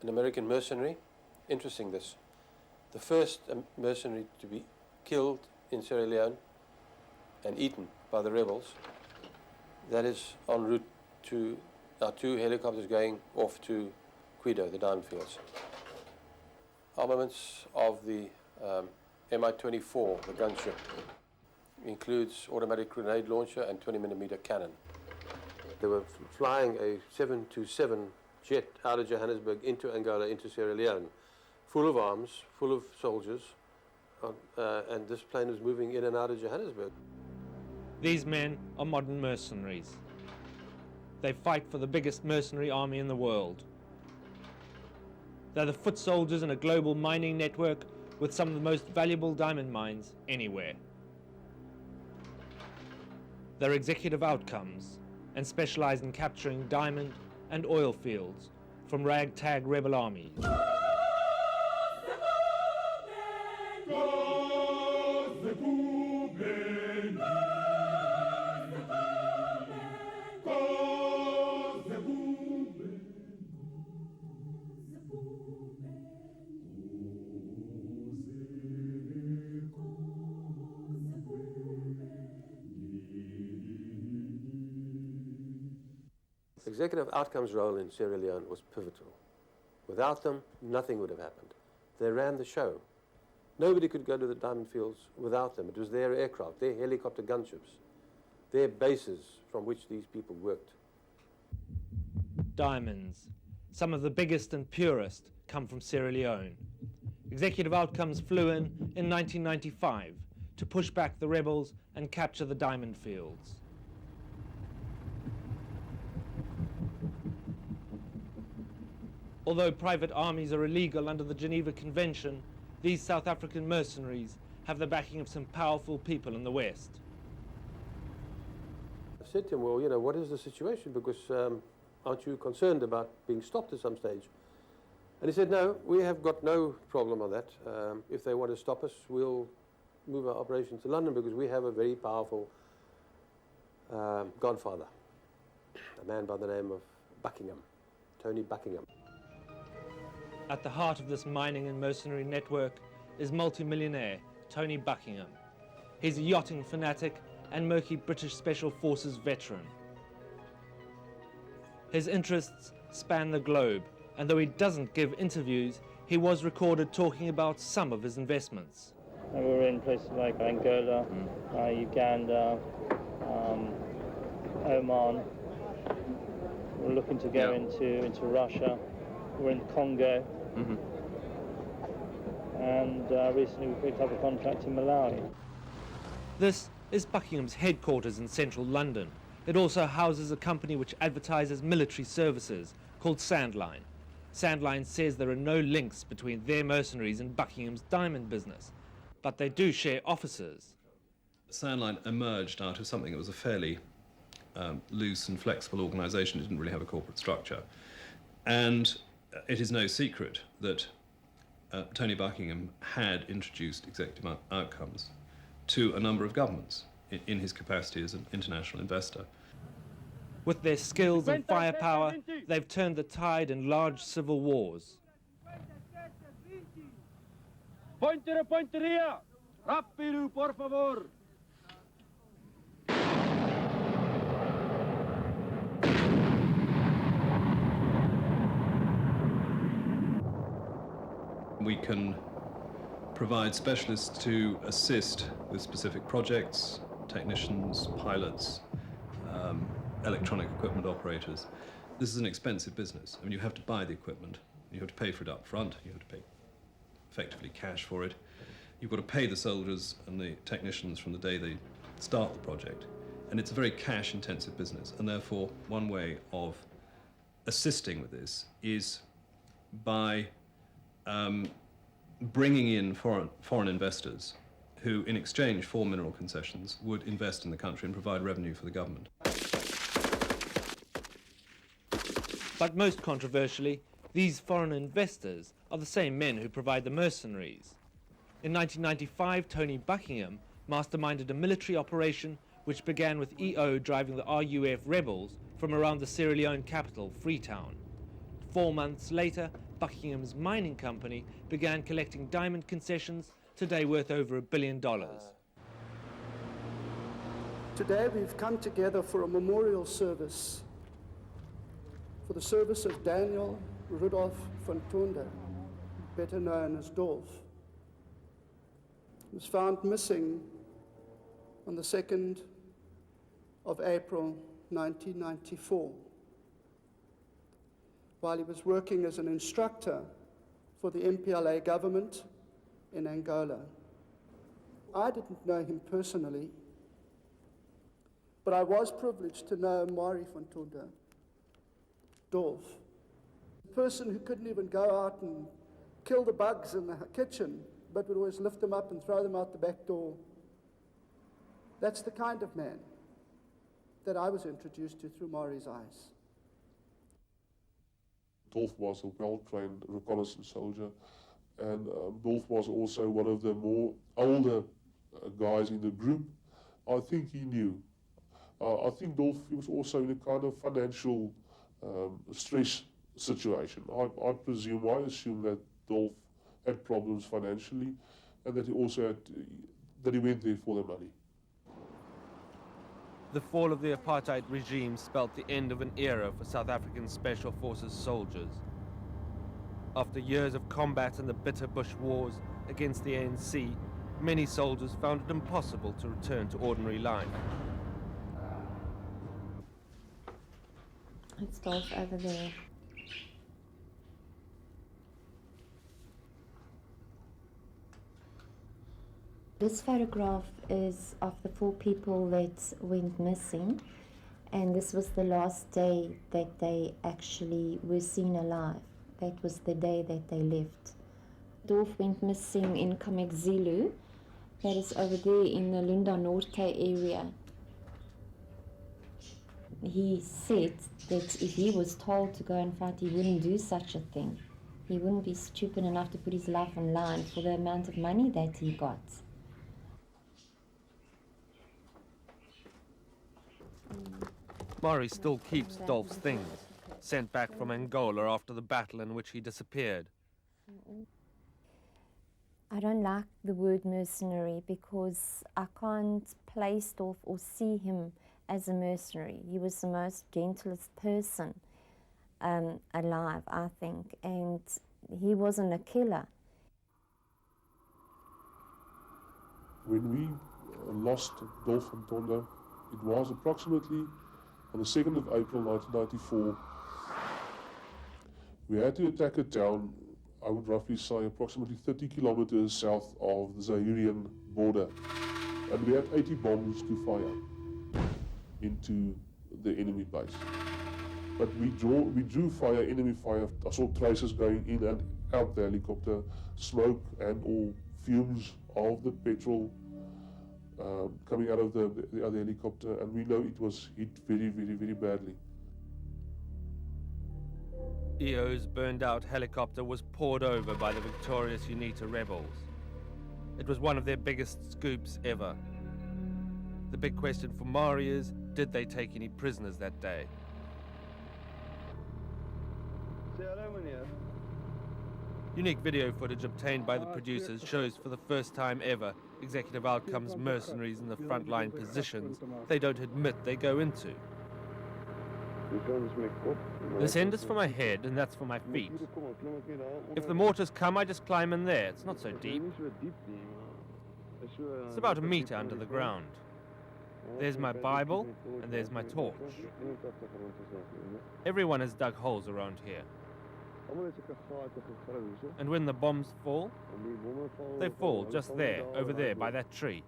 an American mercenary. Interesting this. The first mercenary to be killed in Sierra Leone and eaten by the rebels. That is en route to our 2 helicopters going off to Quito, the diamond fields. Armaments of the Mi-24, the gunship, includes automatic grenade launcher and 20mm cannon. They were flying a 727 jet out of Johannesburg into Angola, into Sierra Leone, full of arms, full of soldiers, and this plane was moving in and out of Johannesburg. These men are modern mercenaries. They fight for the biggest mercenary army in the world. They're the foot soldiers in a global mining network with some of the most valuable diamond mines anywhere. They're executive outcomes and specialize in capturing diamond and oil fields from ragtag rebel armies. Executive outcomes role in Sierra Leone was pivotal. Without them, nothing would have happened. They ran the show. Nobody could go to the diamond fields without them. It was their aircraft, their helicopter gunships, their bases from which these people worked. Diamonds, some of the biggest and purest, come from Sierra Leone. Executive Outcomes flew in 1995 to push back the rebels and capture the diamond fields. Although private armies are illegal under the Geneva Convention, these South African mercenaries have the backing of some powerful people in the West. I said to him, well, you know, what is the situation? Because aren't you concerned about being stopped at some stage? And he said, no, we have got no problem on that. If they want to stop us, we'll move our operation to London because we have a very powerful godfather, a man by the name of Buckingham, Tony Buckingham. At the heart of this mining and mercenary network is multimillionaire Tony Buckingham. He's a yachting fanatic and murky British Special Forces veteran. His interests span the globe, and though he doesn't give interviews, he was recorded talking about some of his investments. We were in places like Angola, Uganda, Oman. We're looking to go into Russia. We're in Congo. And recently we picked up a contract in Malawi. This is Buckingham's headquarters in central London. It also houses a company which advertises military services called Sandline. Sandline says there are no links between their mercenaries and Buckingham's diamond business, but they do share offices. Sandline emerged out of something that was a fairly loose and flexible organisation. It didn't really have a corporate structure. And it is no secret that Tony Buckingham had introduced executive outcomes to a number of governments in his capacity as an international investor. With their skills and firepower, they've turned the tide in large civil wars. Pointeria! Rápido, por favor! We can provide specialists to assist with specific projects, technicians, pilots, electronic equipment operators. This is an expensive business. I mean, you have to buy the equipment, you have to pay for it up front, you have to pay effectively cash for it. You've got to pay the soldiers and the technicians from the day they start the project. And it's a very cash-intensive business, and therefore one way of assisting with this is by bringing in foreign investors who, in exchange for mineral concessions, would invest in the country and provide revenue for the government. But most controversially, these foreign investors are the same men who provide the mercenaries. In 1995, Tony Buckingham masterminded a military operation which began with EO driving the RUF rebels from around the Sierra Leone capital, Freetown. 4 months later, Buckingham's mining company began collecting diamond concessions, today worth over $1 billion. Today we've come together for a memorial service for the service of Daniel Rudolph von Tonder, better known as Dolf. He was found missing on the 2nd of April 1994 while he was working as an instructor for the MPLA government in Angola. I didn't know him personally, but I was privileged to know Mari von Tonder, Dolf, a person who couldn't even go out and kill the bugs in the kitchen, but would always lift them up and throw them out the back door. That's the kind of man that I was introduced to through Mari's eyes. Dolf was a well-trained reconnaissance soldier, and Dolf was also one of the more older guys in the group. I think he knew. I think Dolf was also in a kind of financial stress situation. I assume that Dolf had problems financially, and that he also had, that he went there for the money. The fall of the apartheid regime spelt the end of an era for South African Special Forces soldiers. After years of combat and the bitter bush wars against the ANC, many soldiers found it impossible to return to ordinary life. It's Dolf over there. This photograph is of the 4 people that went missing, and this was the last day that they actually were seen alive. That was the day that they left. Dolf went missing in Kamexzulu, that is over there in the Lunda Norte area. He said that if he was told to go and fight, he wouldn't do such a thing. He wouldn't be stupid enough to put his life on line for the amount of money that he got. Mari still keeps Dolf's things, sent back from Angola after the battle in which he disappeared. I don't like the word mercenary because I can't place Dolf or see him as a mercenary. He was the most gentlest person alive, I think, and he wasn't a killer. When we lost Dolf von Tonder, it was approximately on the 2nd of April 1994. We had to attack a town, I would roughly say approximately 30 kilometers south of the Zairian border. And we had 80 bombs to fire into the enemy base. But we drew fire, enemy fire. I saw traces going in and out the helicopter, smoke and all fumes of the petrol coming out of the other helicopter, and we know it was hit very, very, very badly. EO's burned-out helicopter was poured over by the victorious UNITA rebels. It was one of their biggest scoops ever. The big question for Mari is, did they take any prisoners that day? Unique video footage obtained by the producers shows for the first time ever executive outcomes mercenaries in the frontline positions they don't admit they go into. This end is for my head and that's for my feet. If the mortars come, I just climb in there. It's not so deep. It's about 1 meter under the ground. There's my Bible and there's my torch. Everyone has dug holes around here. And when the bombs fall, they fall just there, over there, by that tree.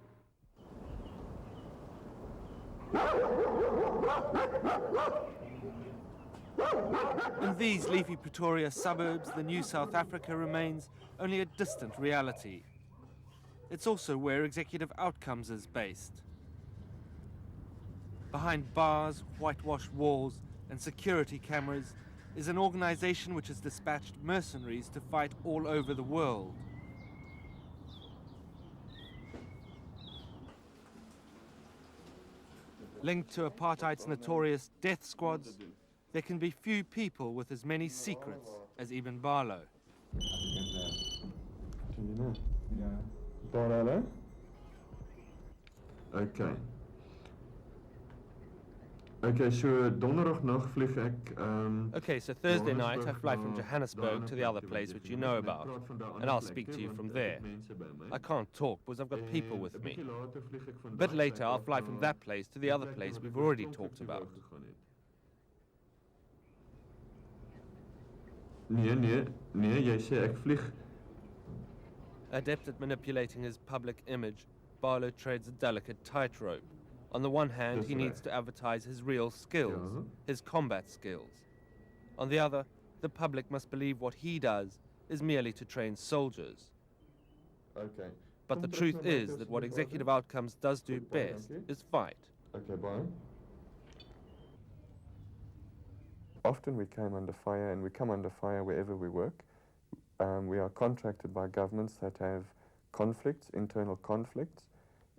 In these leafy Pretoria suburbs, the new South Africa remains only a distant reality. It's also where Executive Outcomes is based. Behind bars, whitewashed walls, and security cameras is an organization which has dispatched mercenaries to fight all over the world. Linked to apartheid's notorious death squads, There can be few people with as many secrets as Ibn Barlow. Okay. Okay, so donderdagnacht vlieg ek Okay, so Thursday night I fly from Johannesburg to the other place which you know about, and I'll speak to you from there. I can't talk because I've got people with me. A bit later I'll fly from that place to the other place we've already talked about. Nee, jy sê ek vlieg. Adept at manipulating his public image, Barlow trades a delicate tightrope. On the one hand, he needs to advertise his real skills, his combat skills. On the other, the public must believe what he does is merely to train soldiers. Okay. But the truth is that what Executive Outcomes does do best is fight. Okay, bye. Often we came under fire, and we come under fire wherever we work. We are contracted by governments that have conflicts, internal conflicts.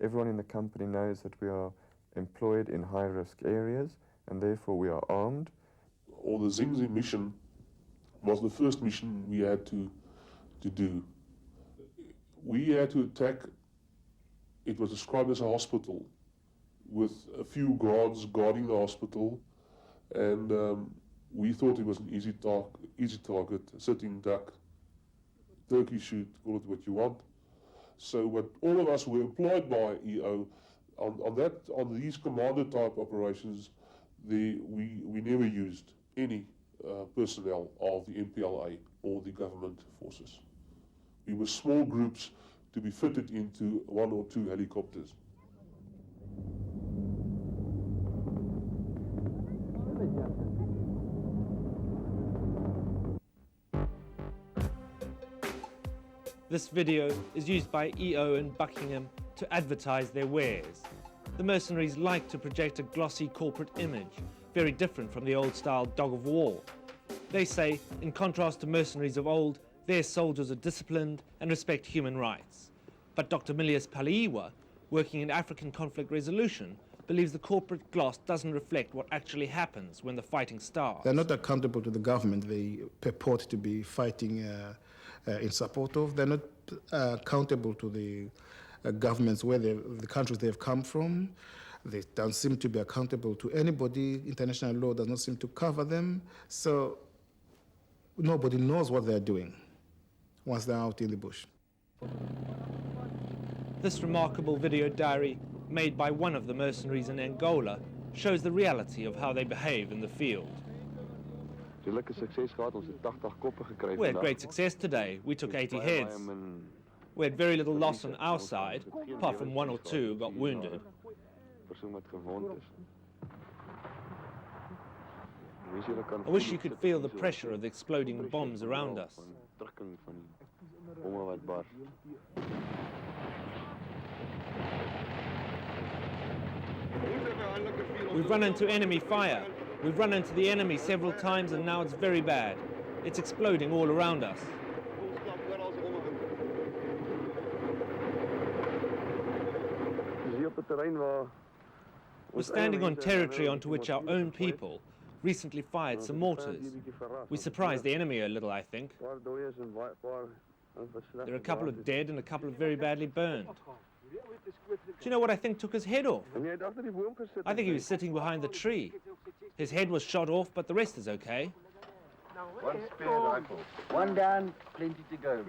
Everyone in the company knows that we are employed in high-risk areas, and therefore we are armed. Or the Zingzi mission was the first mission we had to do. We had to attack, it was described as a hospital, with a few guards guarding the hospital, and we thought it was an easy target, sitting duck, turkey shoot, call it what you want. So what all of us were employed by EO on these commander type operations, we never used any personnel of the MPLA or the government forces. We were small groups to be fitted into 1 or 2 helicopters. This video is used by EO and Buckingham to advertise their wares. The mercenaries like to project a glossy corporate image, very different from the old-style dog of war. They say, in contrast to mercenaries of old, their soldiers are disciplined and respect human rights. But Dr. Milius Paliwa, working in African conflict resolution, believes the corporate gloss doesn't reflect what actually happens when the fighting starts. They're not accountable to the government they purport to be fighting in support of. They're not accountable to the governments where the countries they've come from. They don't seem to be accountable to anybody. International law does not seem to cover them. So nobody knows what they're doing once they're out in the bush. This remarkable video diary, made by one of the mercenaries in Angola, shows the reality of how they behave in the field. We had great success today. We took 80 heads. We had very little loss on our side, apart from 1 or 2 who got wounded. I wish you could feel the pressure of the exploding bombs around us. We've run into enemy fire. We've run into the enemy several times and now it's very bad. It's exploding all around us. We're standing on territory onto which our own people recently fired some mortars. We surprised the enemy a little, I think. There are a couple of dead and a couple of very badly burned. Do you know what I think took his head off? I think he was sitting behind the tree. His head was shot off, but the rest is okay. 1 spare rifle. 1 down, plenty to go.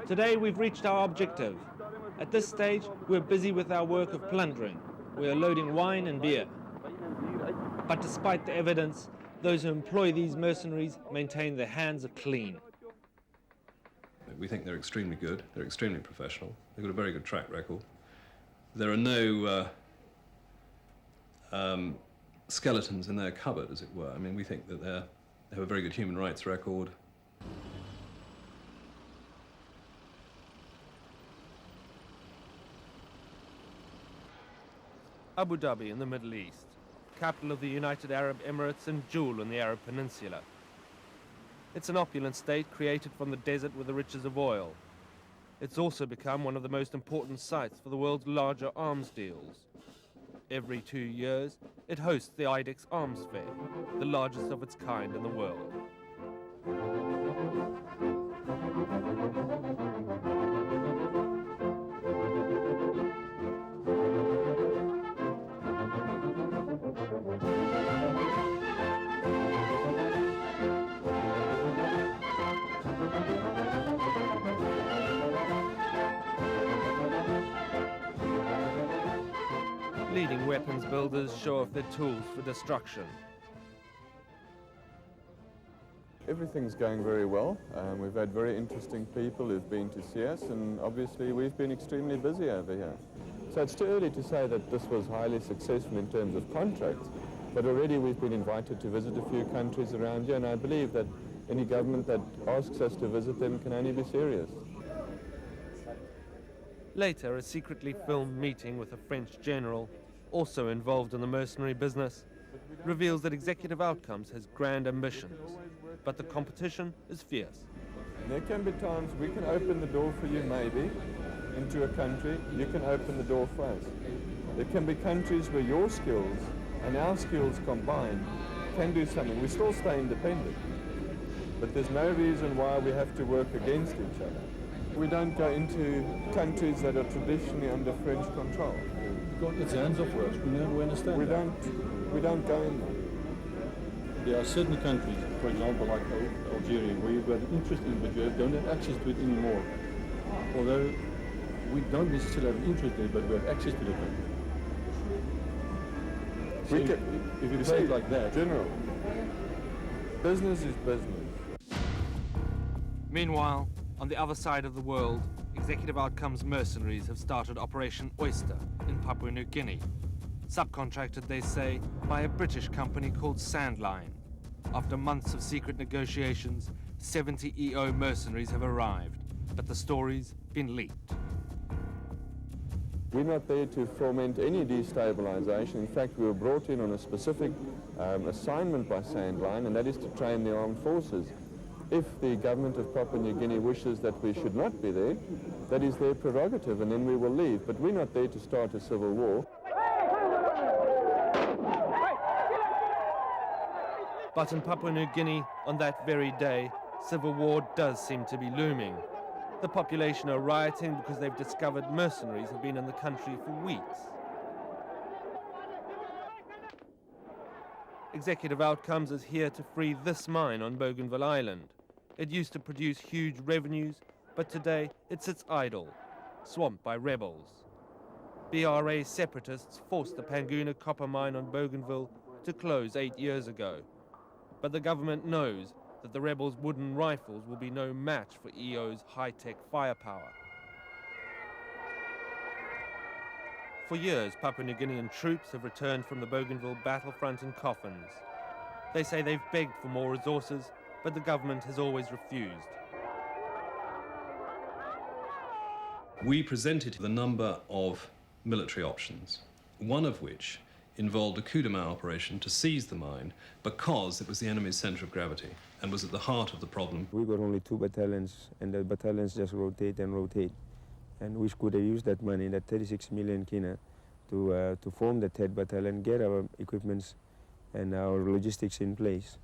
Today we've reached our objective. At this stage, we're busy with our work of plundering. We are loading wine and beer. But despite the evidence, those who employ these mercenaries maintain their hands are clean. We think they're extremely good, they're extremely professional, they've got a very good track record. There are no skeletons in their cupboard, as it were. I mean, we think that they have a very good human rights record. Abu Dhabi in the Middle East, capital of the United Arab Emirates and jewel in the Arab Peninsula. It's an opulent state created from the desert with the riches of oil. It's also become one of the most important sites for the world's larger arms deals. Every 2 years, It hosts the IDEX Arms Fair, the largest of its kind in the world. Leading weapons builders show off their tools for destruction. Everything's going very well. We've had very interesting people who've been to see us, and obviously we've been extremely busy over here. So it's too early to say that this was highly successful in terms of contracts, but already we've been invited to visit a few countries around here, and I believe that any government that asks us to visit them can only be serious. Later, a secretly filmed meeting with a French general, also involved in the mercenary business, reveals that Executive Outcomes has grand ambitions, but the competition is fierce. There can be times we can open the door for you, maybe, into a country. You can open the door for us. There can be countries where your skills and our skills combined can do something. We still stay independent, but there's no reason why we have to work against each other. We don't go into countries that are traditionally under French control. It's hands-off work. We understand. We don't go in there. There are certain countries, for example, like Algeria, where you've got interest in, but you don't have access to it anymore. Although we don't necessarily have interest in it, but we have access to the country. So if you say it like that, General, business is business. Meanwhile, on the other side of the world, Executive Outcomes mercenaries have started Operation Oyster in Papua New Guinea. Subcontracted, they say, by a British company called Sandline. After months of secret negotiations, 70 EO mercenaries have arrived, but the story's been leaked. We're not there to foment any destabilization. In fact, we were brought in on a specific assignment by Sandline, and that is to train the armed forces. If the government of Papua New Guinea wishes that we should not be there, that is their prerogative, and then we will leave. But we're not there to start a civil war. But in Papua New Guinea, on that very day, civil war does seem to be looming. The population are rioting because they've discovered mercenaries have been in the country for weeks. Executive Outcomes is here to free this mine on Bougainville Island. It used to produce huge revenues, but today it sits idle, swamped by rebels. BRA separatists forced the Panguna copper mine on Bougainville to close 8 years ago. But the government knows that the rebels' wooden rifles will be no match for EO's high-tech firepower. For years, Papua New Guinean troops have returned from the Bougainville battlefront in coffins. They say they've begged for more resources, but the government has always refused. We presented the number of military options, one of which involved a coup de main operation to seize the mine because it was the enemy's center of gravity and was at the heart of the problem. We got only 2 battalions, and the battalions just rotate and rotate. And we could have used that money, that 36 million kina, to form the 3rd battalion, get our equipments and our logistics in place.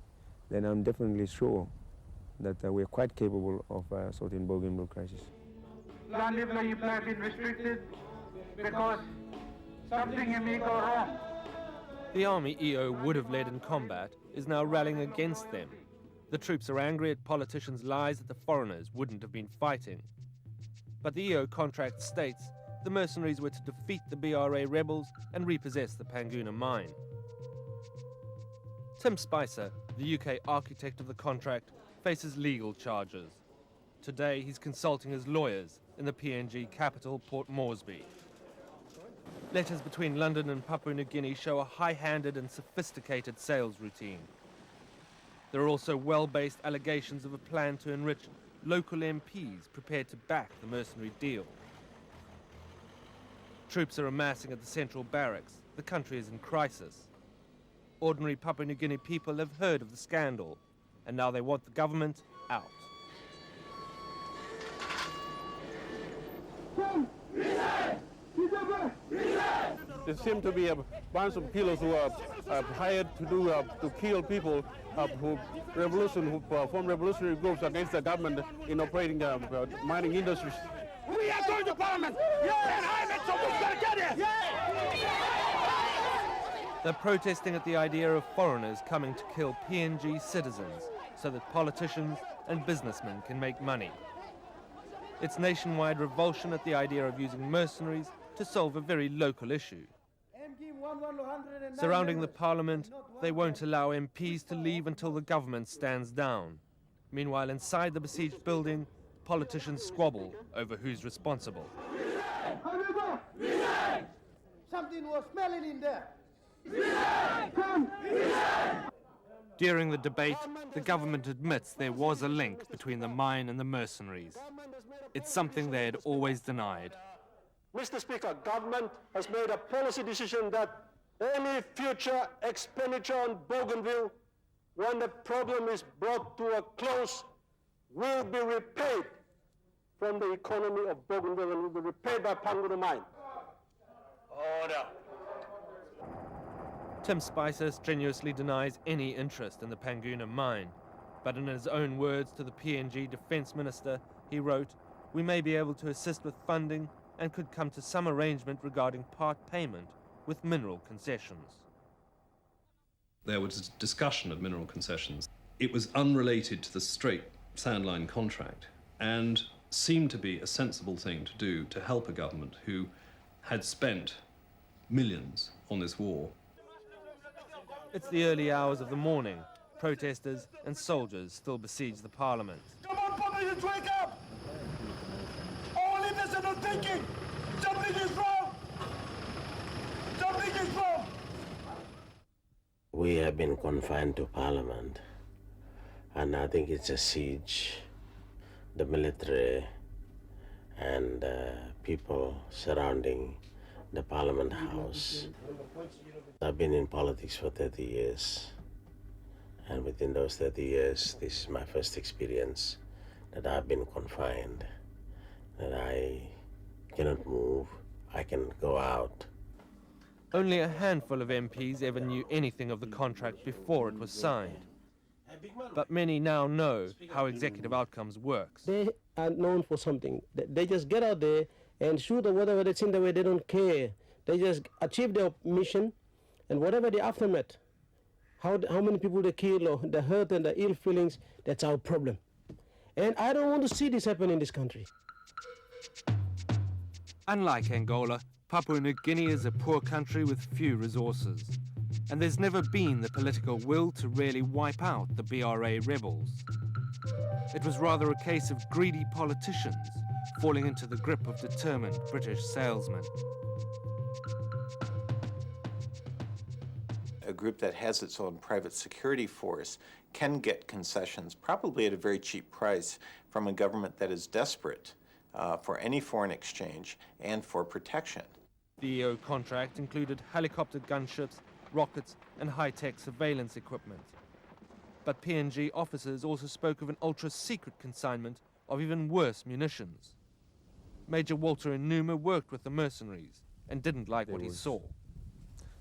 Then I'm definitely sure that we're quite capable of sorting Bougainville crisis. Land you've not been restricted because something may go wrong. The army EO would have led in combat is now rallying against them. The troops are angry at politicians' lies that the foreigners wouldn't have been fighting. But the EO contract states the mercenaries were to defeat the BRA rebels and repossess the Panguna mine. Tim Spicer, the UK architect of the contract, faces legal charges. Today he's consulting his lawyers in the PNG capital, Port Moresby. Letters between London and Papua New Guinea show a high-handed and sophisticated sales routine. There are also well-based allegations of a plan to enrich local MPs prepared to back the mercenary deal. Troops are amassing at the central barracks. The country is in crisis. Ordinary Papua New Guinea people have heard of the scandal, and now they want the government out. There seem to be a bunch of killers who are hired to kill people who form revolutionary groups against the government in operating mining industries. We are going to Parliament! And I'm it, so who's going to get here? They're protesting at the idea of foreigners coming to kill PNG citizens so that politicians and businessmen can make money. It's nationwide revulsion at the idea of using mercenaries to solve a very local issue. Surrounding the parliament, they won't allow MPs to leave until the government stands down. Meanwhile, inside the besieged building, politicians squabble over who's responsible. Something was smelling in there. During the debate, the government admits there was a link between the mine and the mercenaries. It's something they had always denied. Mr. Speaker, government has made a policy decision that any future expenditure on Bougainville, when the problem is brought to a close, will be repaid from the economy of Bougainville and will be repaid by Panguna Mine. Order. Tim Spicer strenuously denies any interest in the Panguna mine, but in his own words to the PNG Defence Minister, he wrote, "We may be able to assist with funding and could come to some arrangement regarding part payment with mineral concessions." There was a discussion of mineral concessions. It was unrelated to the straight Sandline contract and seemed to be a sensible thing to do to help a government who had spent millions on this war. It's the early hours of the morning. Protesters and soldiers still besiege the parliament. Come on, politicians, wake up! All leaders are not thinking! Something is wrong! Something is wrong! We have been confined to Parliament, and I think it's a siege. The military and people surrounding the Parliament House. I've been in politics for 30 years, and within those 30 years, this is my first experience that I've been confined, that I cannot move, I can go out. Only a handful of MPs ever knew anything of the contract before it was signed. But many now know how executive outcomes works. They are known for something. They just get out there and shoot or whatever that's in the way. They don't care. They just achieve their mission, and whatever the aftermath, how many people they kill or the hurt and the ill feelings, that's our problem. And I don't want to see this happen in this country. Unlike Angola, Papua New Guinea is a poor country with few resources. And there's never been the political will to really wipe out the BRA rebels. It was rather a case of greedy politicians falling into the grip of determined British salesmen. A group that has its own private security force can get concessions, probably at a very cheap price, from a government that is desperate for any foreign exchange and for protection. The EO contract included helicopter gunships, rockets and high-tech surveillance equipment. But PNG officers also spoke of an ultra-secret consignment of even worse munitions. Major Walter Numa worked with the mercenaries and didn't like what he saw.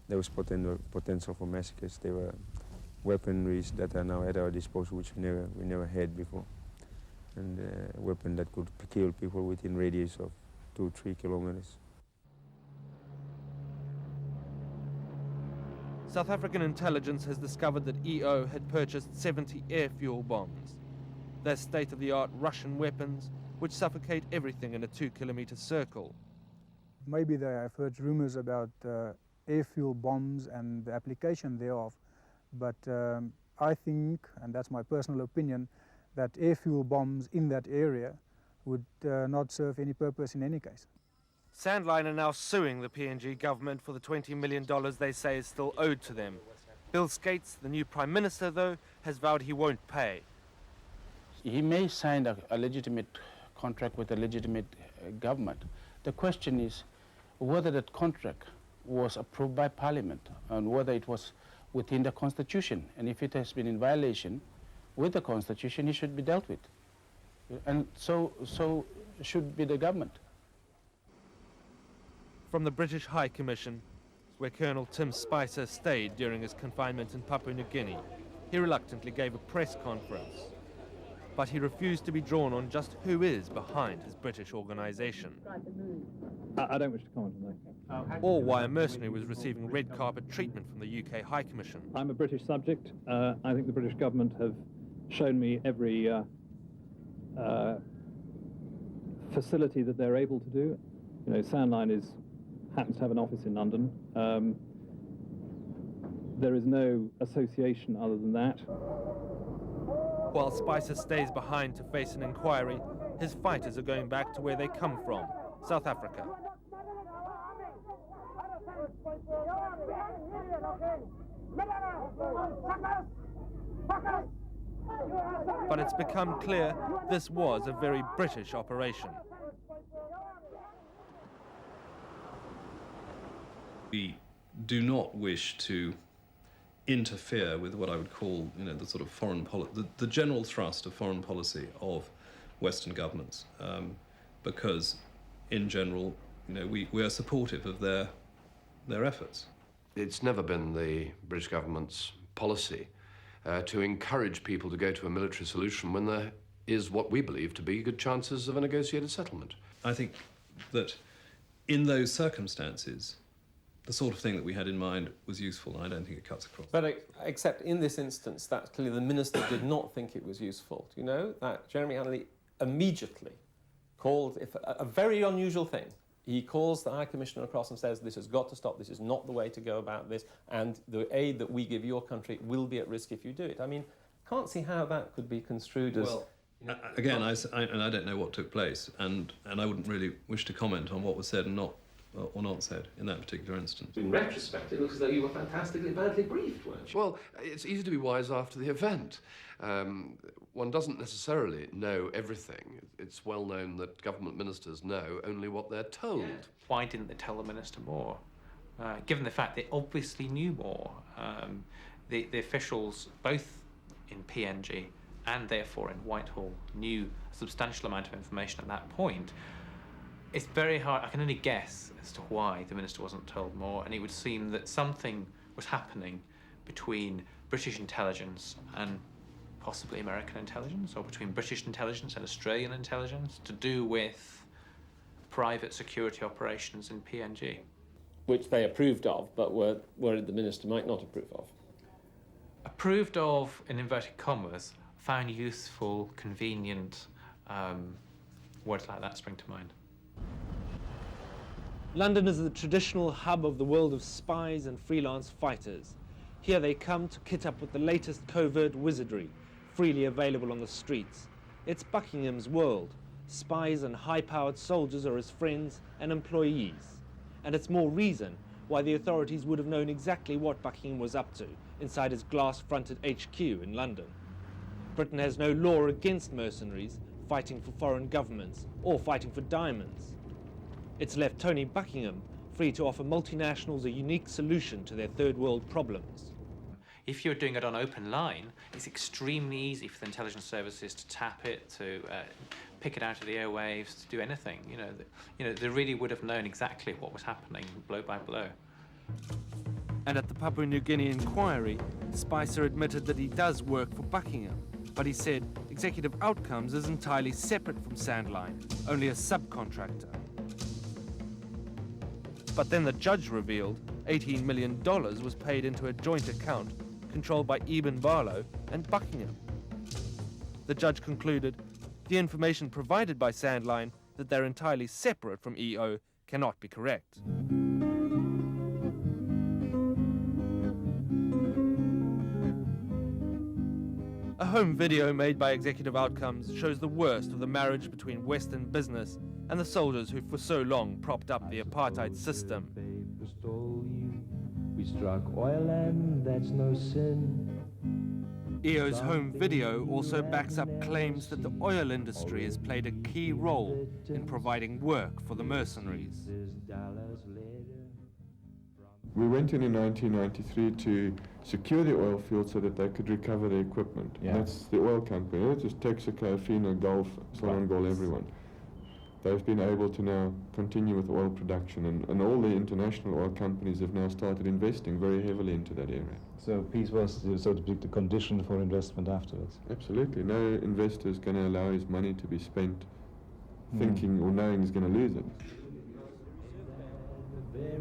There was potential for massacres. There were weaponries that are now at our disposal, which we never had before. And a weapon that could kill people within radius of 2-3 kilometers. South African intelligence has discovered that EO had purchased 70 air fuel bombs. They're state-of-the-art Russian weapons which suffocate everything in a 2-kilometer circle. Maybe they have heard rumors about air fuel bombs and the application thereof, but I think, and that's my personal opinion, that air fuel bombs in that area would not serve any purpose in any case. Sandline are now suing the PNG government for the $20 million they say is still owed to them. Bill Skates, the new Prime Minister, though, has vowed he won't pay. He may sign a legitimate contract with a legitimate government. The question is whether that contract was approved by Parliament and whether it was within the Constitution. And if it has been in violation with the Constitution, it should be dealt with. And so should be the government. From the British High Commission, where Colonel Tim Spicer stayed during his confinement in Papua New Guinea, he reluctantly gave a press conference. But he refused to be drawn on just who is behind his British organisation. I don't wish to comment on that. Or why a mercenary was receiving red carpet treatment from the UK High Commission. I'm a British subject. I think the British government have shown me every facility that they're able to do. You know, Sandline happens to have an office in London. There is no association other than that. While Spicer stays behind to face an inquiry, his fighters are going back to where they come from, South Africa. But it's become clear this was a very British operation. We do not wish to interfere with what I would call, you know, the sort of foreign policy, the general thrust of foreign policy of Western governments, because in general, you know, we are supportive of their efforts. It's never been the British government's policy to encourage people to go to a military solution when there is what we believe to be good chances of a negotiated settlement. I think that in those circumstances, the sort of thing that we had in mind was useful, and I don't think it cuts across. But except in this instance, that clearly the minister did not think it was useful. Do you know that Jeremy Hanley immediately called, if a very unusual thing, he calls the High Commissioner across and says, this has got to stop, this is not the way to go about this, and the aid that we give your country will be at risk if you do it. I mean, can't see how that could be construed as... Well, again, I don't know what took place, and I wouldn't really wish to comment on what was said and not said in that particular instance. In retrospect, it looks as though you were fantastically badly briefed, weren't you? Well, it's easy to be wise after the event. One doesn't necessarily know everything. It's well known that government ministers know only what they're told. Yeah. Why didn't they tell the minister more? Given the fact they obviously knew more. The officials, both in PNG and therefore in Whitehall, knew a substantial amount of information at that point. It's very hard, I can only guess as to why the minister wasn't told more, and it would seem that something was happening between British intelligence and possibly American intelligence, or between British intelligence and Australian intelligence, to do with private security operations in PNG. Which they approved of, but were the minister might not approve of. Approved of, in inverted commas, found useful, convenient, words like that spring to mind. London is the traditional hub of the world of spies and freelance fighters. Here they come to kit up with the latest covert wizardry, freely available on the streets. It's Buckingham's world. Spies and high-powered soldiers are his friends and employees. And it's more reason why the authorities would have known exactly what Buckingham was up to inside his glass-fronted HQ in London. Britain has no law against mercenaries fighting for foreign governments or fighting for diamonds. It's left Tony Buckingham free to offer multinationals a unique solution to their third world problems. If you're doing it on open line, it's extremely easy for the intelligence services to tap it, to pick it out of the airwaves, to do anything. They really would have known exactly what was happening, blow by blow. And at the Papua New Guinea inquiry, Spicer admitted that he does work for Buckingham, but he said Executive Outcomes is entirely separate from Sandline, only a subcontractor. But then the judge revealed $18 million was paid into a joint account controlled by Eben Barlow and Buckingham. The judge concluded the information provided by Sandline that they're entirely separate from EO cannot be correct. A home video made by Executive Outcomes shows the worst of the marriage between Western business and the soldiers who for so long propped up the apartheid system. We struck oil and that's no sin. EO's home video also backs up claims that the oil industry has played a key role in providing work for the mercenaries. We went in 1993 to secure the oil field so that they could recover the equipment. Yeah. That's the oil company. It's just Texaco, Fina, Gulf, Sonangol, everyone. they've been able to now continue with oil production, and all the international oil companies have now started investing very heavily into that area. So peace was, so to speak, the condition for investment afterwards? Absolutely. No investor is going to allow his money to be spent thinking or knowing he's going to lose it.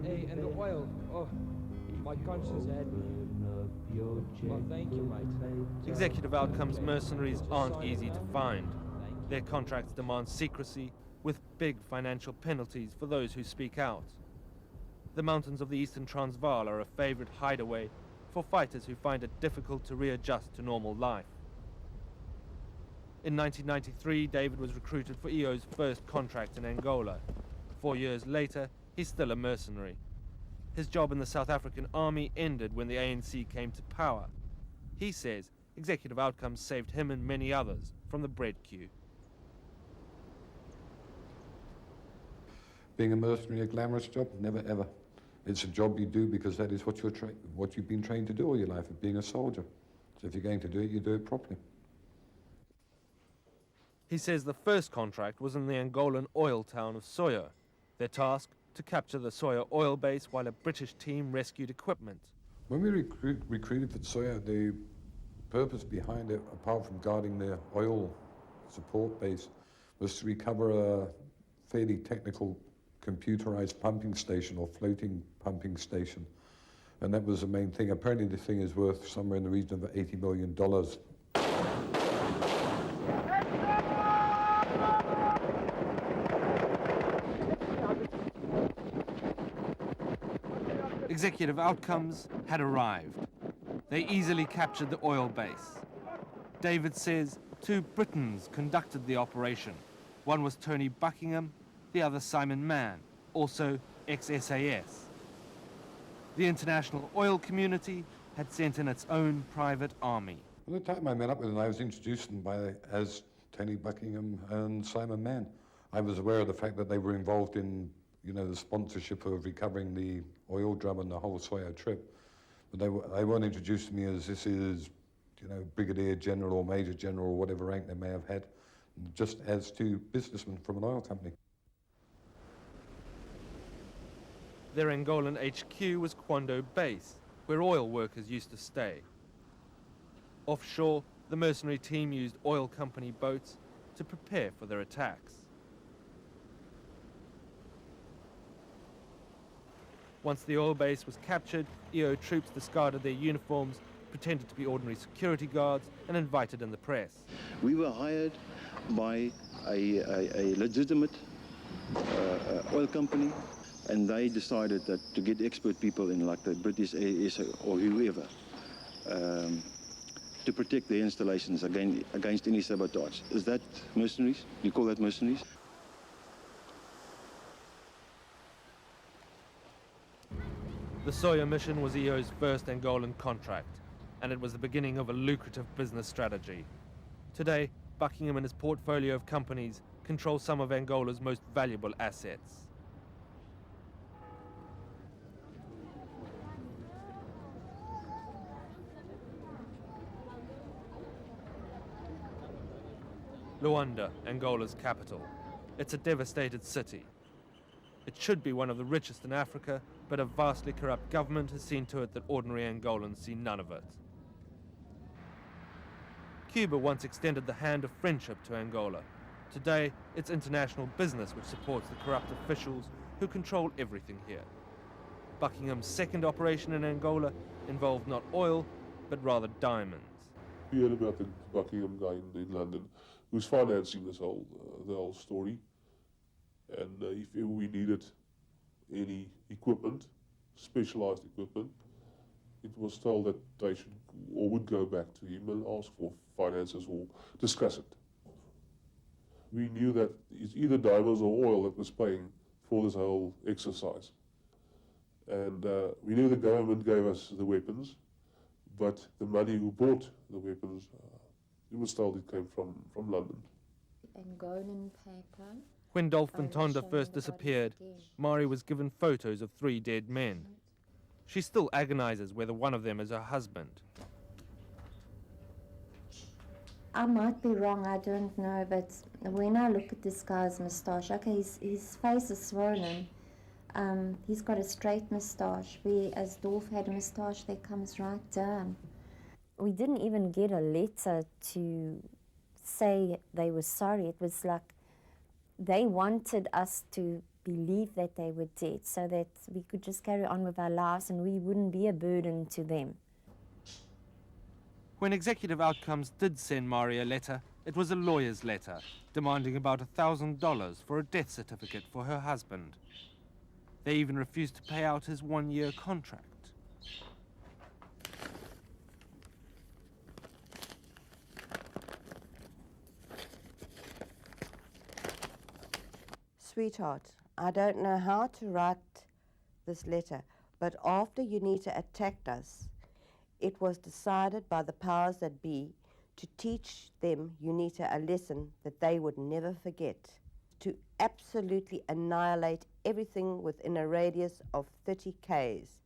Hey, and the oil. Oh, my conscience. Well, thank you, mate. Executive outcomes mercenaries aren't easy to find. Their contracts demand secrecy, with big financial penalties for those who speak out. The mountains of the eastern Transvaal are a favorite hideaway for fighters who find it difficult to readjust to normal life. In 1993, David was recruited for EO's first contract in Angola. 4 years later, he's still a mercenary. His job in the South African army ended when the ANC came to power. He says executive outcomes saved him and many others from the bread queue. Being a mercenary, a glamorous job? Never ever. It's a job you do because that is what you've been trained to do all your life, of being a soldier. So if you're going to do it, you do it properly. He says the first contract was in the Angolan oil town of Soya. Their task, to capture the Soya oil base while a British team rescued equipment. When we recruited for Soya, the purpose behind it, apart from guarding the oil support base, was to recover a fairly technical computerized pumping station or floating pumping station. And that was the main thing. Apparently the thing is worth somewhere in the region of $80 million. Executive outcomes had arrived. They easily captured the oil base. David says 2 Britons conducted the operation. One was Tony Buckingham, the other Simon Mann, also ex-SAS. The international oil community had sent in its own private army. Well, the time I met up with them, I was introduced to them as Tony Buckingham and Simon Mann. I was aware of the fact that they were involved in, the sponsorship of recovering the oil drum and the whole Soya trip. But they weren't introduced to me as this is, Brigadier General or Major General or whatever rank they may have had, just as 2 businessmen from an oil company. Their Angolan HQ was Kwando Base, where oil workers used to stay. Offshore, the mercenary team used oil company boats to prepare for their attacks. Once the oil base was captured, EO troops discarded their uniforms, pretended to be ordinary security guards, and invited in the press. We were hired by a legitimate oil company, and they decided that to get expert people in, like the British AS or whoever, to protect their installations against any sabotage. Is that mercenaries? Do you call that mercenaries? The Soya mission was EO's first Angolan contract, and it was the beginning of a lucrative business strategy. Today, Buckingham and his portfolio of companies control some of Angola's most valuable assets. Luanda, Angola's capital. It's a devastated city. It should be one of the richest in Africa, but a vastly corrupt government has seen to it that ordinary Angolans see none of it. Cuba once extended the hand of friendship to Angola. Today, it's international business which supports the corrupt officials who control everything here. Buckingham's second operation in Angola involved not oil, but rather diamonds. We heard about the Buckingham guy in London who's financing this whole the whole story. And if ever we needed any equipment, specialized equipment, it was told that they should or would go back to him and ask for finances or discuss it. We knew that it's either diamonds or oil that was paying for this whole exercise. And we knew the government gave us the weapons, but the money who bought the weapons, it was told it came from London. Angolan paper. When Dolphin Tonda first disappeared, Mari was given photos of 3 dead men. She still agonizes whether one of them is her husband. I might be wrong, I don't know, but when I look at this guy's moustache, okay, his face is swollen. He's got a straight moustache, whereas Dolph had a moustache that comes right down. We didn't even get a letter to say they were sorry. It was like they wanted us to believe that they were dead so that we could just carry on with our lives and we wouldn't be a burden to them. When Executive Outcomes did send Mari a letter, it was a lawyer's letter, demanding about $1,000 for a death certificate for her husband. They even refused to pay out his one-year contract. Sweetheart, I don't know how to write this letter, but after UNITA attacked us, it was decided by the powers that be to teach them, UNITA, a lesson that they would never forget, to absolutely annihilate everything within a radius of 30 k's.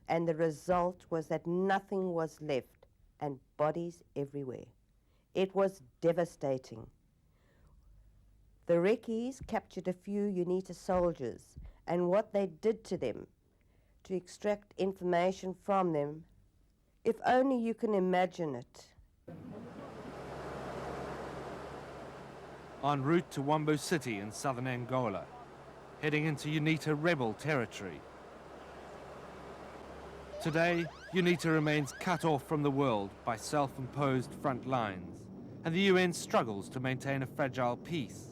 And the result was that nothing was left and bodies everywhere. It was devastating. The Rekis captured a few UNITA soldiers, and what they did to them, to extract information from them, if only you can imagine it. En route to Wambo City in southern Angola, heading into UNITA rebel territory. Today, UNITA remains cut off from the world by self-imposed front lines, and the UN struggles to maintain a fragile peace.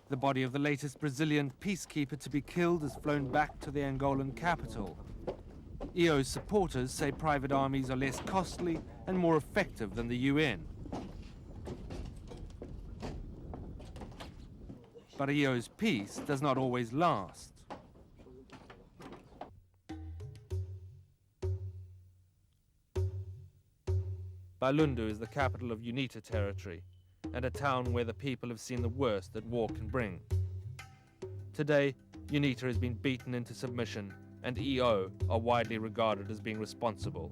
The body of the latest Brazilian peacekeeper to be killed is flown back to the Angolan capital. EO's supporters say private armies are less costly and more effective than the UN. But EO's peace does not always last. Balundu is the capital of UNITA territory, and a town where the people have seen the worst that war can bring. Today, UNITA has been beaten into submission, and EO are widely regarded as being responsible.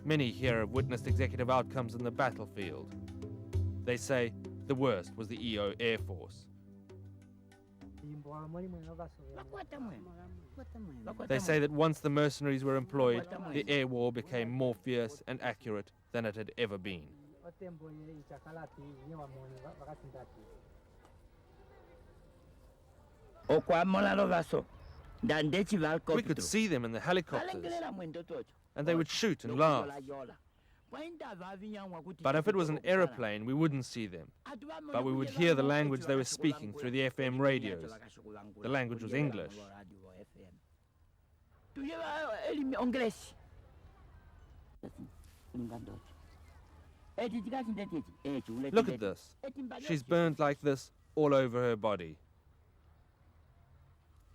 Many here have witnessed executive outcomes in the battlefield. They say the worst was the EO Air Force. They say that once the mercenaries were employed, the air war became more fierce and accurate than it had ever been. We could see them in the helicopters, and they would shoot and laugh. But if it was an aeroplane, we wouldn't see them. But we would hear the language they were speaking through the FM radios. The language was English. Look at this. She's burned like this all over her body.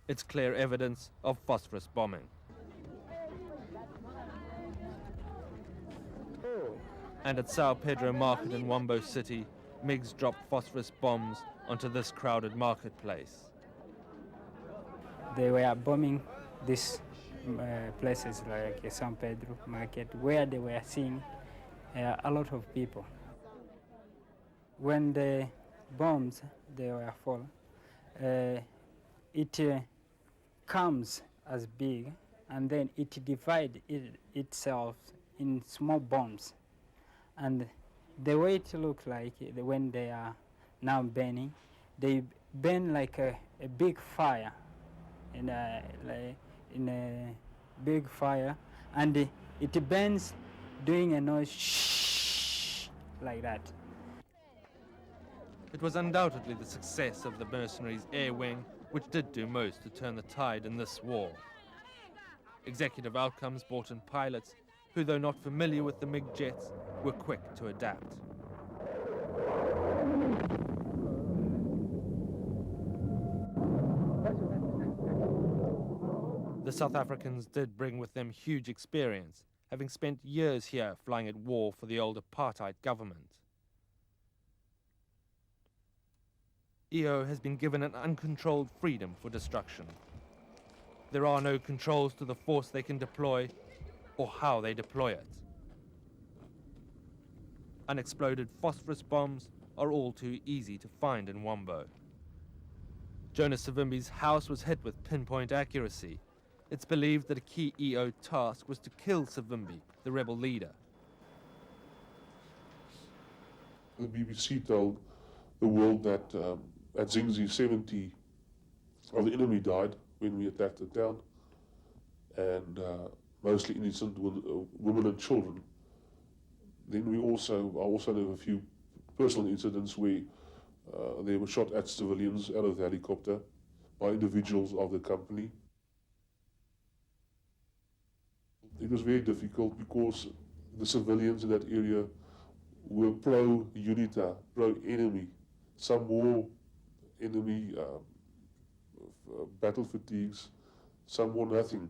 It's clear evidence of phosphorus bombing. And at Sao Pedro Market in Wambo City, MiGs dropped phosphorus bombs onto this crowded marketplace. They were bombing these places like San Pedro Market, where they were seeing a lot of people. When the bombs they were fall, it comes as big, and then it divides itself in small bombs. And the way it looks like when they are now burning, they burn like a big fire, in a big fire, and it burns doing a noise shh, like that. It was undoubtedly the success of the mercenaries' air wing which did do most to turn the tide in this war. Executive Outcomes brought in pilots who, though not familiar with the MiG jets, were quick to adapt. The South Africans did bring with them huge experience, having spent years here flying at war for the old apartheid government. EO has been given an uncontrolled freedom for destruction. There are no controls to the force they can deploy or how they deploy it. Unexploded phosphorus bombs are all too easy to find in Wombo. Jonas Savimbi's house was hit with pinpoint accuracy. It's believed that a key EO task was to kill Savimbi, the rebel leader. The BBC told the world that at Zingzi 70 of the enemy died when we attacked the town, and mostly innocent women and children. Then I also know a few personal incidents where they were shot at civilians out of the helicopter by individuals of the company. It was very difficult because the civilians in that area were pro-UNITA, pro-enemy. Some wore enemy battle fatigues, some wore nothing,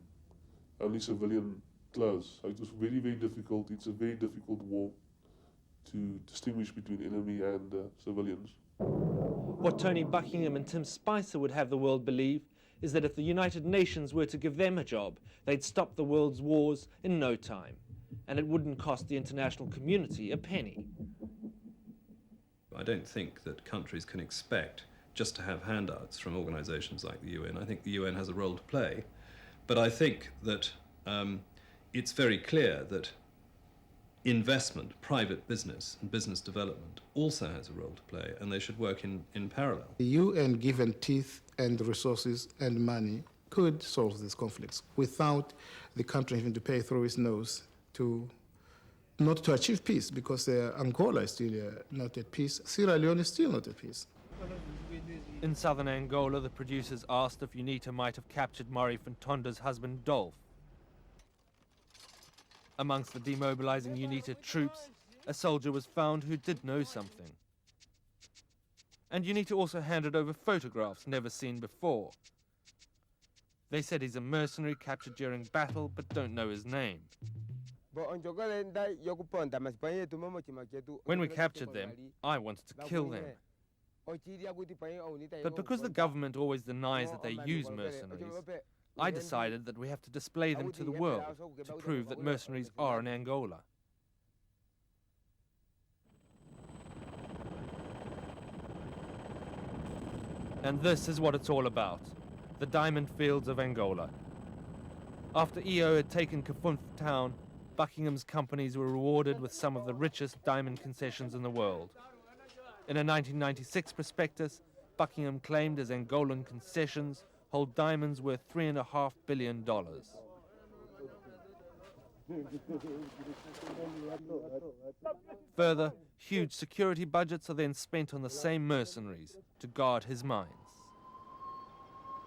only civilian clothes. So it was very, very difficult. It's a very difficult war to distinguish between enemy and civilians. What Tony Buckingham and Tim Spicer would have the world believe is that if the United Nations were to give them a job, they'd stop the world's wars in no time, and it wouldn't cost the international community a penny. I don't think that countries can expect just to have handouts from organisations like the UN. I think the UN has a role to play, but I think that it's very clear that investment, private business and business development also has a role to play, and they should work in parallel. The UN, given teeth and resources and money, could solve these conflicts without the country having to pay through its nose not to achieve peace, because Angola is still not at peace. Sierra Leone is still not at peace. In southern Angola, the producers asked if UNITA might have captured Mari Fantonda's husband, Dolph. Amongst the demobilizing UNITA troops, a soldier was found who did know something. And UNITA also handed over photographs never seen before. They said he's a mercenary captured during battle, but don't know his name. When we captured them, I wanted to kill them. But because the government always denies that they use mercenaries, I decided that we have to display them to the world to prove that mercenaries are in Angola. And this is what it's all about, the diamond fields of Angola. After EO had taken Kafunf town, Buckingham's companies were rewarded with some of the richest diamond concessions in the world. In a 1996 prospectus, Buckingham claimed his Angolan concessions hold diamonds worth $3.5 billion. Further, huge security budgets are then spent on the same mercenaries to guard his mines.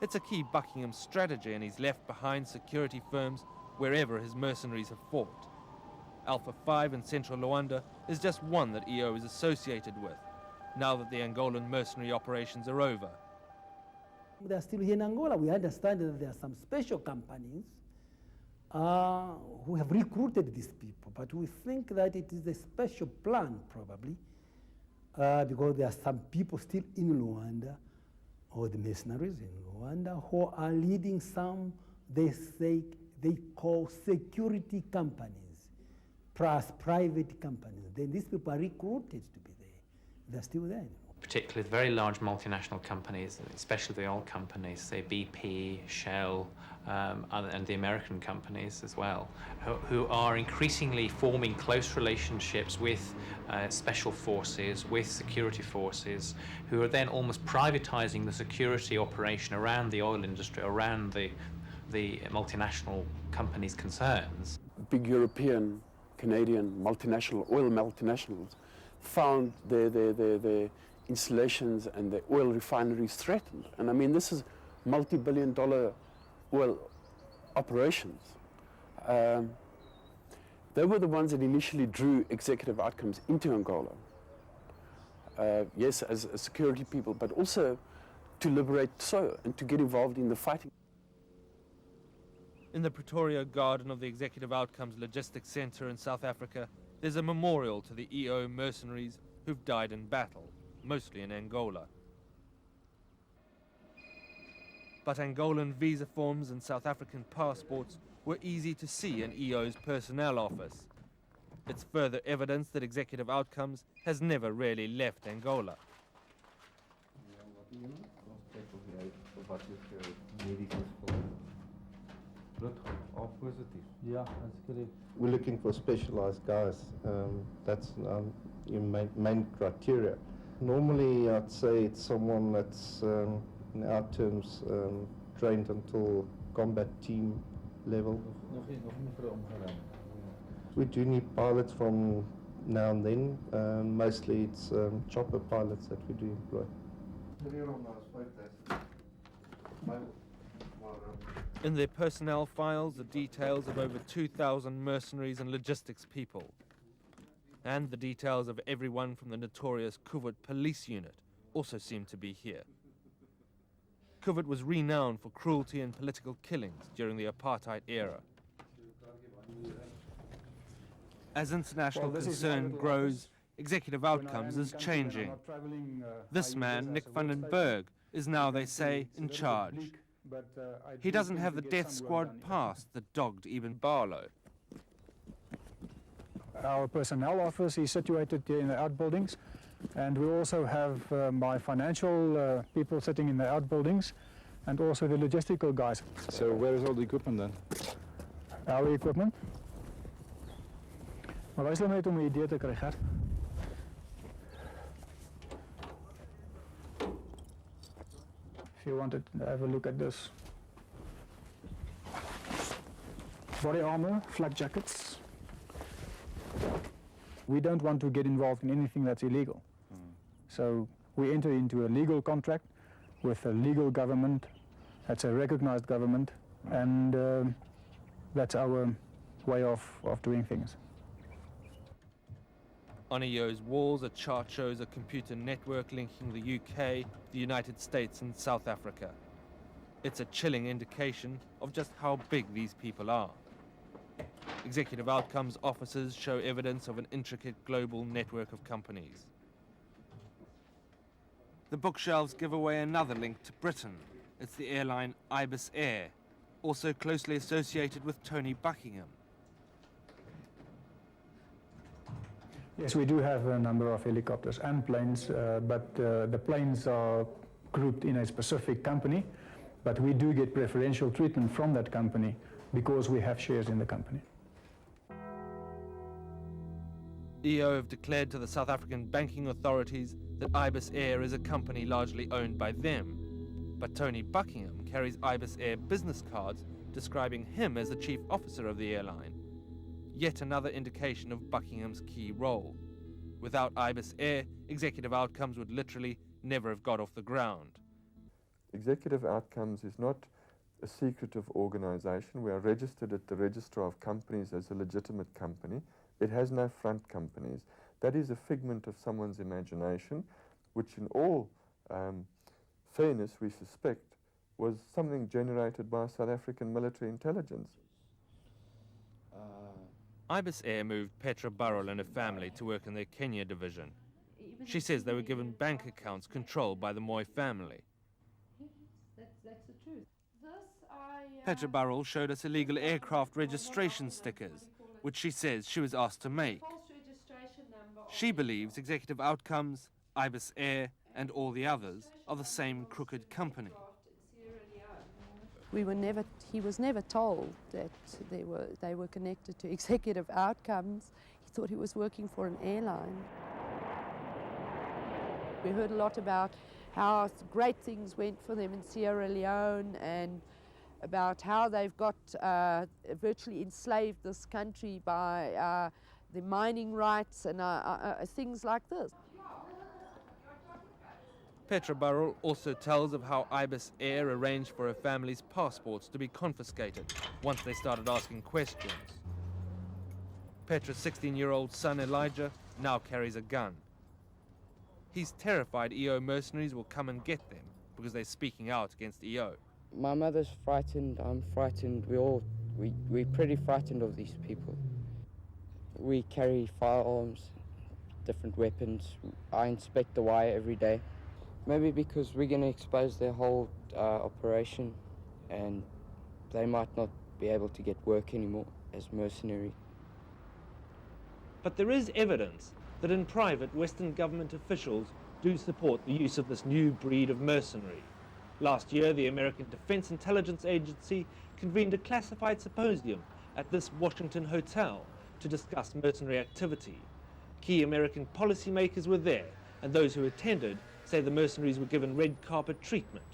It's a key Buckingham strategy, and he's left behind security firms wherever his mercenaries have fought. Alpha 5 in central Luanda is just one that EO is associated with, now that the Angolan mercenary operations are over. They're still here in Angola. We understand that there are some special companies who have recruited these people, but we think that it is a special plan, probably, because there are some people still in Luanda, or the mercenaries in Luanda, who are leading some, they call security companies, plus private companies. Then these people are recruited to be there. They're still there. Particularly the very large multinational companies, especially the oil companies, say BP, Shell, and the American companies as well, who are increasingly forming close relationships with special forces, with security forces, who are then almost privatizing the security operation around the oil industry, around the multinational companies' concerns. Big European, Canadian, multinational, oil multinationals found their installations and the oil refineries threatened. And I mean, this is multi-billion-dollar oil operations. They were the ones that initially drew executive outcomes into Angola. Yes, as security people, but also to liberate SO and to get involved in the fighting. In the Pretoria garden of the Executive Outcomes Logistics Centre in South Africa, there's a memorial to the EO mercenaries who've died in battle, mostly in Angola. But Angolan visa forms and South African passports were easy to see in EO's personnel office. It's further evidence that Executive Outcomes has never really left Angola. Yeah, that's correct. We're looking for specialized guys. That's your main criteria. Normally, I'd say it's someone that's, in our terms, trained until combat team level. We do need pilots from now and then. Mostly it's chopper pilots that we do employ. In their personnel files are details of over 2,000 mercenaries and logistics people, and the details of everyone from the notorious Kuvut police unit also seem to be here. Kuvut was renowned for cruelty and political killings during the apartheid era. As international concern grows, Executive Outcomes is changing. This man, Nick van den Berg, is now, they say, in charge. He doesn't have the death squad past that dogged even Barlow. Our personnel office is situated here in the outbuildings, and we also have my financial people sitting in the outbuildings, and also the logistical guys. So where is all the equipment then? Our equipment? Maar wij zullen net om 'n idee te kry, Gert. If you wanted to have a look at this. Body armor, flak jackets. We don't want to get involved in anything that's illegal. So we enter into a legal contract with a legal government, that's a recognized government, and that's our way of doing things. On EO's walls, a chart shows a computer network linking the UK, the United States and South Africa. It's a chilling indication of just how big these people are. Executive Outcomes officers show evidence of an intricate global network of companies. The bookshelves give away another link to Britain. It's the airline Ibis Air, also closely associated with Tony Buckingham. Yes, we do have a number of helicopters and planes, but the planes are grouped in a specific company, but we do get preferential treatment from that company because we have shares in the company. EO have declared to the South African banking authorities that Ibis Air is a company largely owned by them. But Tony Buckingham carries Ibis Air business cards describing him as the chief officer of the airline. Yet another indication of Buckingham's key role. Without Ibis Air, Executive Outcomes would literally never have got off the ground. Executive Outcomes is not a secretive organization. We are registered at the Registrar of Companies as a legitimate company. It has no front companies. That is a figment of someone's imagination, which in all fairness we suspect was something generated by South African military intelligence. Ibis Air moved Petra Burrell and her family to work in their Kenya division. She says they were given bank accounts controlled by the Moy family. That's the truth. Petra Burrell showed us illegal aircraft registration stickers, which she says she was asked to make. She believes Executive Outcomes, Ibis Air, and all the others are the same crooked company. He was never told that they were connected to Executive Outcomes. He thought he was working for an airline. We heard a lot about how great things went for them in Sierra Leone and about how they've got virtually enslaved this country by the mining rights and things like this. Petra Burrell also tells of how Ibis Air arranged for her family's passports to be confiscated once they started asking questions. Petra's 16-year-old son Elijah now carries a gun. He's terrified EO mercenaries will come and get them because they're speaking out against EO. My mother's frightened, I'm frightened, we're pretty frightened of these people. We carry firearms, different weapons. I inspect the wire every day. Maybe because we're going to expose their whole operation and they might not be able to get work anymore as mercenary. But there is evidence that in private, Western government officials do support the use of this new breed of mercenary. Last year, the American Defense Intelligence Agency convened a classified symposium at this Washington hotel to discuss mercenary activity. Key American policymakers were there, and those who attended say the mercenaries were given red carpet treatment.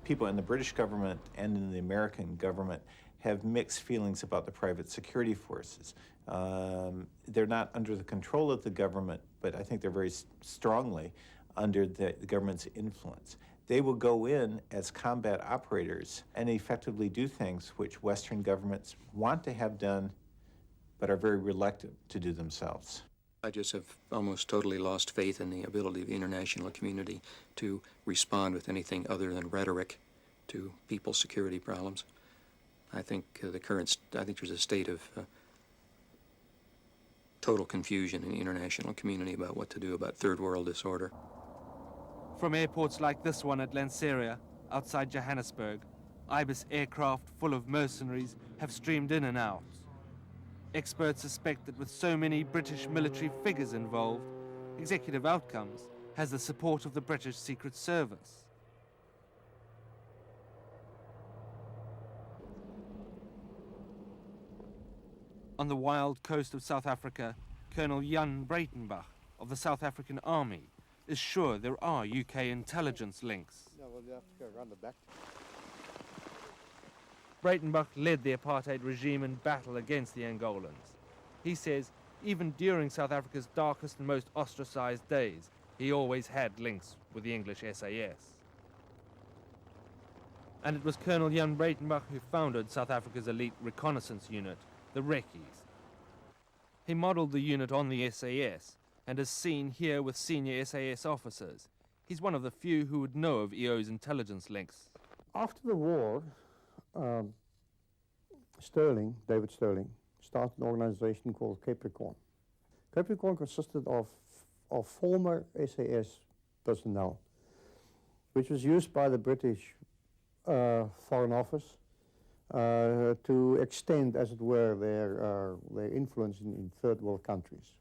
People in the British government and in the American government have mixed feelings about the private security forces. They're not under the control of the government, but I think they're very strongly under the government's influence. They will go in as combat operators and effectively do things which Western governments want to have done, but are very reluctant to do themselves. I just have almost totally lost faith in the ability of the international community to respond with anything other than rhetoric to people's security problems. I think there's a state of total confusion in the international community about what to do about third world disorder. From airports like this one at Lanseria, outside Johannesburg, Ibis aircraft full of mercenaries have streamed in and out. Experts suspect that with so many British military figures involved, Executive Outcomes has the support of the British Secret Service. On the wild coast of South Africa, Colonel Jan Breitenbach of the South African Army is sure there are UK intelligence links. No, we'll have to go around the back. Breitenbach led the apartheid regime in battle against the Angolans. He says even during South Africa's darkest and most ostracized days, he always had links with the English SAS. And it was Colonel Jan Breitenbach who founded South Africa's elite reconnaissance unit, the Rekkies. He modelled the unit on the SAS and is seen here with senior SAS officers. He's one of the few who would know of EO's intelligence links. After the war, David Sterling, started an organization called Capricorn. Capricorn consisted of former SAS personnel, which was used by the British Foreign Office to extend, as it were, their influence in third world countries.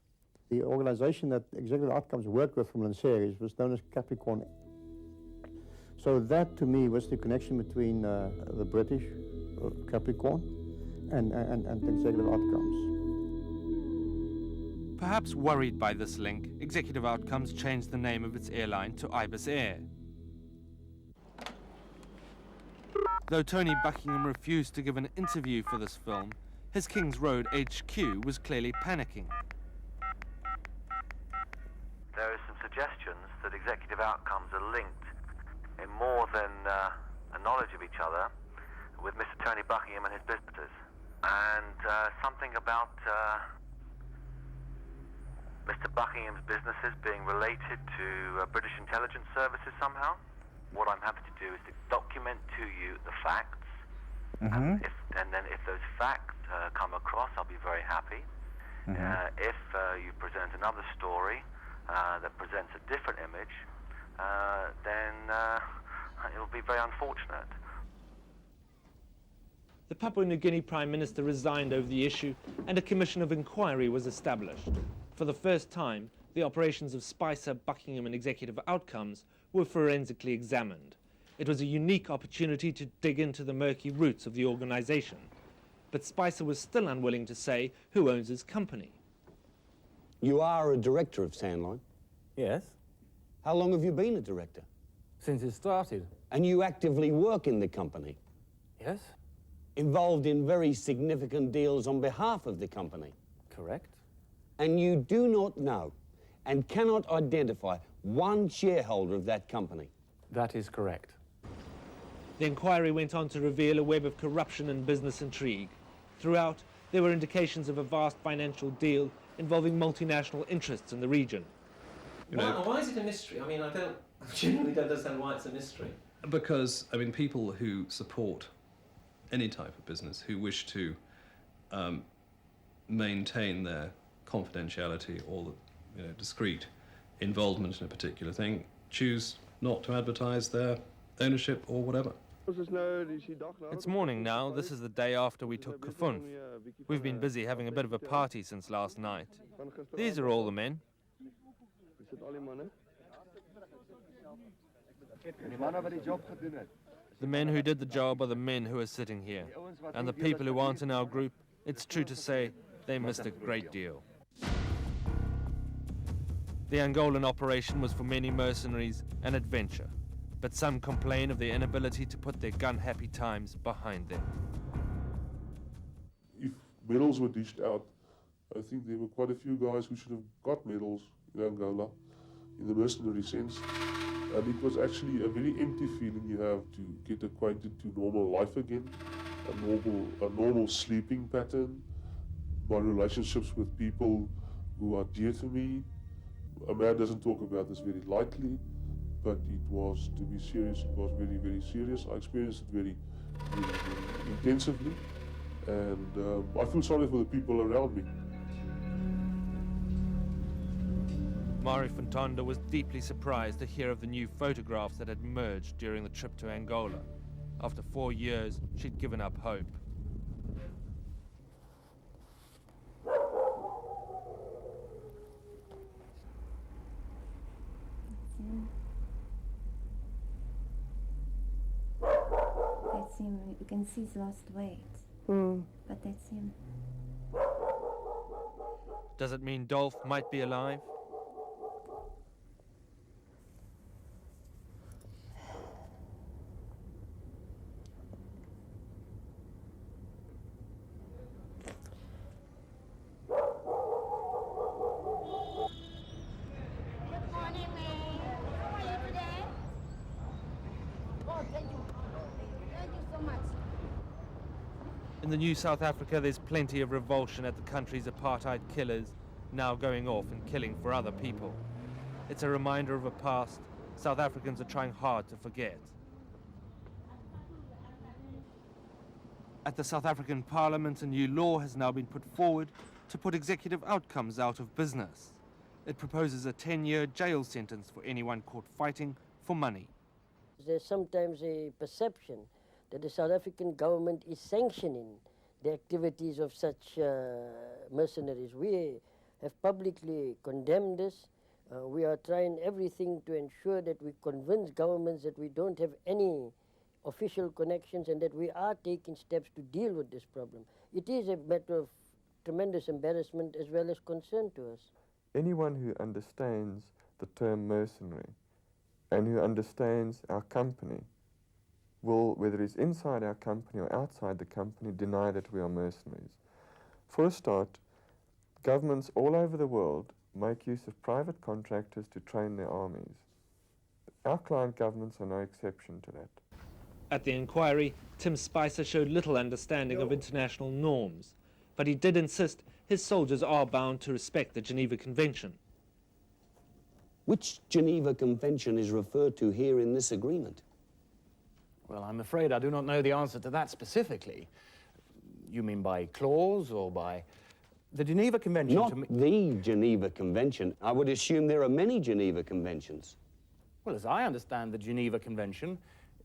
The organization that Executive Outcomes worked with from Lanseria was known as Capricorn. So that, to me, was the connection between the British, Capricorn, and Executive Outcomes. Perhaps worried by this link, Executive Outcomes changed the name of its airline to Ibis Air. Though Tony Buckingham refused to give an interview for this film, his Kings Road HQ was clearly panicking. There are some suggestions that Executive Outcomes are linked in more than a knowledge of each other with Mr. Tony Buckingham and his businesses. And something about Mr. Buckingham's businesses being related to British intelligence services somehow. What I'm happy to do is to document to you the facts, and then if those facts come across, I'll be very happy. If you present another story that presents a different image, then it'll be very unfortunate. The Papua New Guinea Prime Minister resigned over the issue and a commission of inquiry was established. For the first time, the operations of Spicer, Buckingham and Executive Outcomes were forensically examined. It was a unique opportunity to dig into the murky roots of the organization. But Spicer was still unwilling to say who owns his company. You are a director of Sandline? Yes. How long have you been a director? Since it started. And you actively work in the company? Yes. Involved in very significant deals on behalf of the company? Correct. And you do not know and cannot identify one shareholder of that company? That is correct. The inquiry went on to reveal a web of corruption and business intrigue. Throughout, there were indications of a vast financial deal involving multinational interests in the region. Why is it a mystery? I mean, I genuinely don't understand why it's a mystery. Because, I mean, people who support any type of business, who wish to maintain their confidentiality or discreet involvement in a particular thing, choose not to advertise their ownership or whatever. It's morning now. This is the day after we took Kafun. We've been busy having a bit of a party since last night. These are all the men. The men who did the job are the men who are sitting here. And the people who aren't in our group, it's true to say, they missed a great deal. The Angolan operation was for many mercenaries an adventure, but some complain of their inability to put their gun-happy times behind them. If medals were dished out, I think there were quite a few guys who should have got medals in Angola, in the mercenary sense. And it was actually a very empty feeling you have to get acquainted to normal life again, a normal sleeping pattern, my relationships with people who are dear to me. A man doesn't talk about this very lightly, but it was, to be serious, it was very, very serious. I experienced it very, very, very intensively, and I feel sorry for the people around me. Mari Fontonda was deeply surprised to hear of the new photographs that had emerged during the trip to Angola. After 4 years, she'd given up hope. That's him. You can see he's lost weight. But that's him. Does it mean Dolph might be alive? In the new South Africa, there's plenty of revulsion at the country's apartheid killers now going off and killing for other people. It's a reminder of a past South Africans are trying hard to forget. At the South African Parliament, a new law has now been put forward to put executive outcomes out of business. It proposes a 10-year jail sentence for anyone caught fighting for money. There's sometimes a perception that the South African government is sanctioning the activities of such mercenaries. We have publicly condemned this. We are trying everything to ensure that we convince governments that we don't have any official connections and that we are taking steps to deal with this problem. It is a matter of tremendous embarrassment as well as concern to us. Anyone who understands the term mercenary and who understands our company will, whether it's inside our company or outside the company, deny that we are mercenaries. For a start, governments all over the world make use of private contractors to train their armies. Our client governments are no exception to that. At the inquiry, Tim Spicer showed little understanding of international norms, but he did insist his soldiers are bound to respect the Geneva Convention. Which Geneva Convention is referred to here in this agreement? Well, I'm afraid I do not know the answer to that specifically. You mean by clause or by... The Geneva Convention... Not the Geneva Convention. I would assume there are many Geneva Conventions. Well, as I understand the Geneva Convention,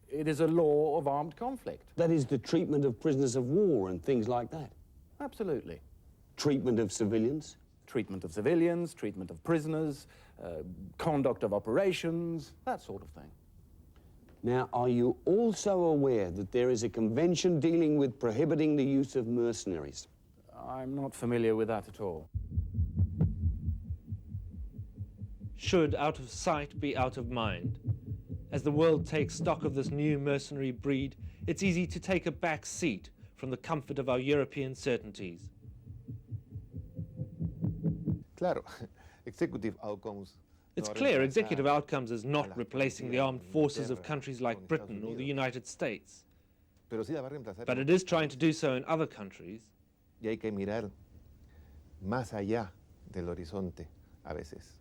it is a law of armed conflict. That is the treatment of prisoners of war and things like that? Absolutely. Treatment of civilians? Treatment of civilians, treatment of prisoners, conduct of operations, that sort of thing. Now, are you also aware that there is a convention dealing with prohibiting the use of mercenaries? I'm not familiar with that at all. Should out of sight be out of mind? As the world takes stock of this new mercenary breed, it's easy to take a back seat from the comfort of our European certainties. Claro, executive outcomes. It's clear executive outcomes is not replacing the armed forces of countries like Britain or the United States. But it is trying to do so in other countries. Y hay que mirar más allá del horizonte a veces.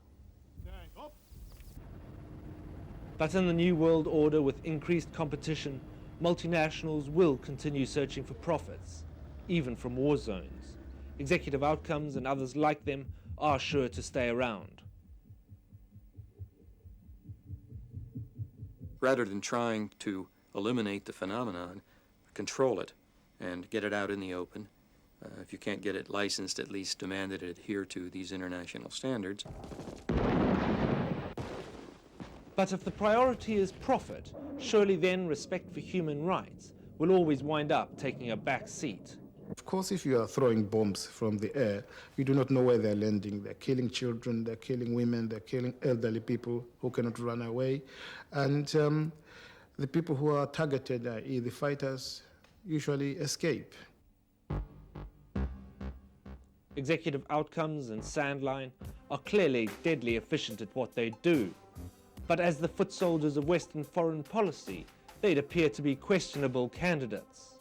But in the new world order with increased competition, multinationals will continue searching for profits, even from war zones. Executive outcomes and others like them are sure to stay around. Rather than trying to eliminate the phenomenon, control it, and get it out in the open. If you can't get it licensed, at least demand that it adhere to these international standards. But if the priority is profit, surely then respect for human rights will always wind up taking a back seat. Of course, if you are throwing bombs from the air, you do not know where they're landing. They're killing children, they're killing women, they're killing elderly people who cannot run away. And the people who are targeted, i.e. the fighters, usually escape. Executive Outcomes and Sandline are clearly deadly efficient at what they do. But as the foot soldiers of Western foreign policy, they'd appear to be questionable candidates.